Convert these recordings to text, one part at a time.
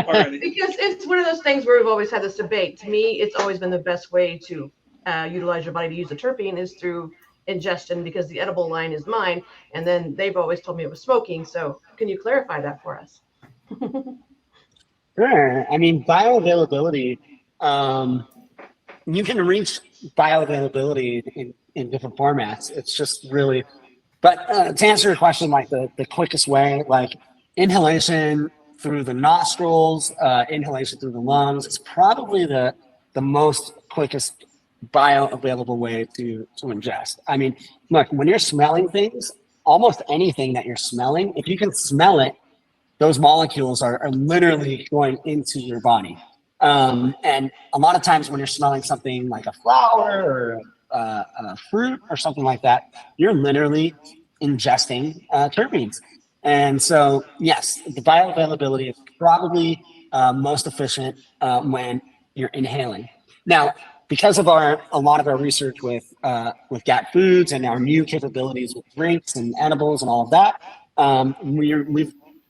already. Because it's one of those things where we've always had this debate. To me, it's always been the best way to utilize your body to use the terpene is through ingestion, because the edible line is mine, and then they've always told me it was smoking. So can you clarify that for us? Sure. I mean, bioavailability, you can reach bioavailability in different formats. It's just really, but to answer your question, like the quickest way, like inhalation through the nostrils, inhalation through the lungs, is probably the most quickest bioavailable way to ingest. I mean, look, when you're smelling things, almost anything that you're smelling, if you can smell it, those molecules are literally going into your body. And a lot of times when you're smelling something like a flower or a fruit or something like that, you're literally ingesting terpenes. And so, yes, the bioavailability is probably most efficient when you're inhaling. Now, because of a lot of our research with GAT foods and our new capabilities with drinks and edibles and all of that,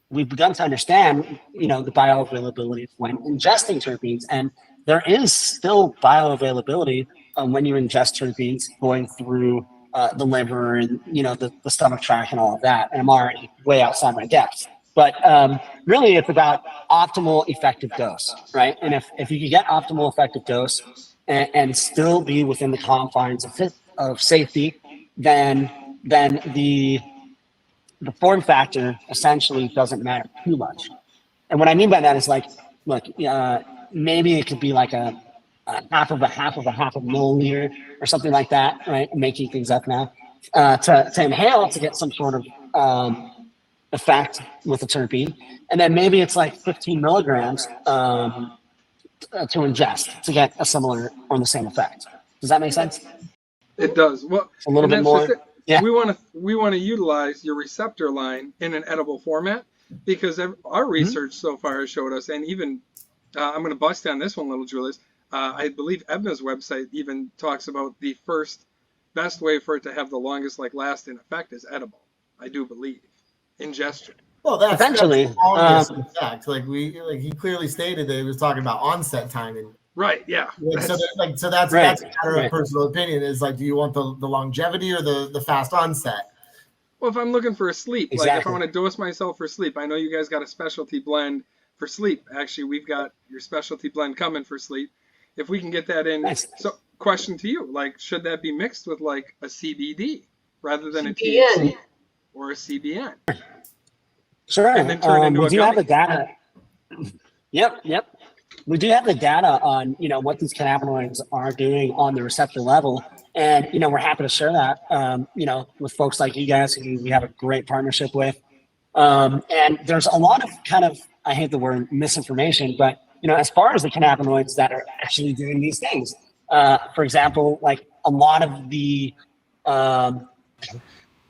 we've begun to understand, the bioavailability when ingesting terpenes, and there is still bioavailability when you ingest terpenes going through the liver and the stomach tract and all of that. And I'm already way outside my depths, but really it's about optimal effective dose, right? And if you can get optimal effective dose and still be within the confines of safety, then the form factor essentially doesn't matter too much. And what I mean by that is, like, look, maybe it could be like a half of a milliliter or something like that, right? I'm making things up now. To inhale to get some sort of effect with the terpene, and then maybe it's like 15 milligrams to ingest to get a similar or the same effect. Does that make sense? It does. Well, a little bit more. Yeah. We want to utilize your receptor line in an edible format, because our research so far has showed us, and even I'm going to bust on this one, little Julius. I believe Eybna's website even talks about the first best way for it to have the longest lasting effect is edible. I do believe ingestion. Well, that's eventually in fact. He clearly stated that he was talking about onset timing. Right. Yeah. So that's a matter of personal opinion. Is do you want the longevity or the fast onset? Well, if I'm looking for a sleep, exactly. If I want to dose myself for sleep, I know you guys got a specialty blend for sleep. Actually, we've got your specialty blend coming for sleep. If we can get that in. Nice. So, question to you: should that be mixed with a CBD rather than CBN. a THC or a CBN? Sure. And then turn into we a do gummy. have the data. Yep. We do have the data on, what these cannabinoids are doing on the receptor level. And, we're happy to share that, with folks like you guys who we have a great partnership with. And there's a lot of I hate the word misinformation, but, as far as the cannabinoids that are actually doing these things, for example, a lot of the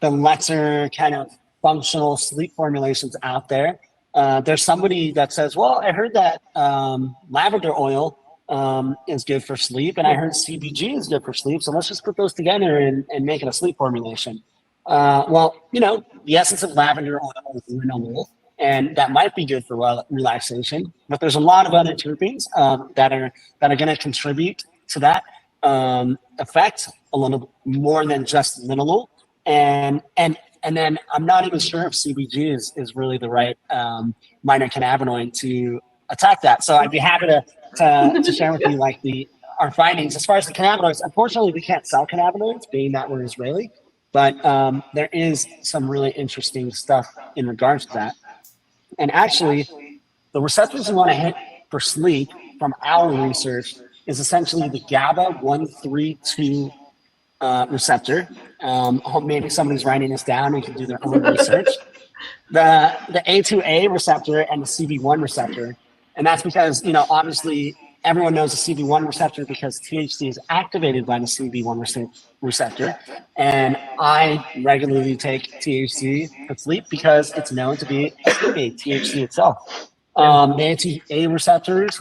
lesser functional sleep formulations out there, there's somebody that says, well, I heard that lavender oil is good for sleep, and I heard CBG is good for sleep, so let's just put those together and make it a sleep formulation. Well, the essence of lavender oil is linalool, and that might be good for relaxation, but there's a lot of other terpenes that are going to contribute to that effect a little more than just linalool. And then I'm not even sure if CBG is really the right minor cannabinoid to attack that. So I'd be happy to share with you our findings as far as the cannabinoids. Unfortunately, we can't sell cannabinoids, being that we're Israeli, but there is some really interesting stuff in regards to that. And actually, the receptors we want to hit for sleep from our research is essentially the GABA 132 receptor. Hope maybe somebody's writing this down and can do their own research. The A2A receptor and the CB1 receptor. And that's because, obviously everyone knows the CB1 receptor because THC is activated by the CB1 receptor. And I regularly take THC for sleep because it's known to be a sleep aid, THC itself. The A2A receptors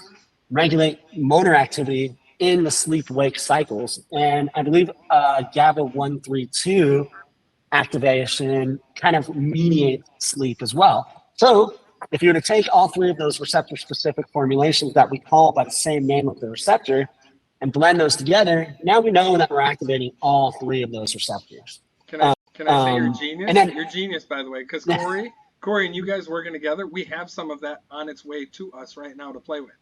regulate motor activity in the sleep-wake cycles. And I believe GABA 132 activation mediates sleep as well. So if you were to take all three of those receptor-specific formulations that we call by the same name of the receptor and blend those together, now we know that we're activating all three of those receptors. Can I say you're genius? and then- You're genius, by the way, because Corey and you guys working together, we have some of that on its way to us right now to play with.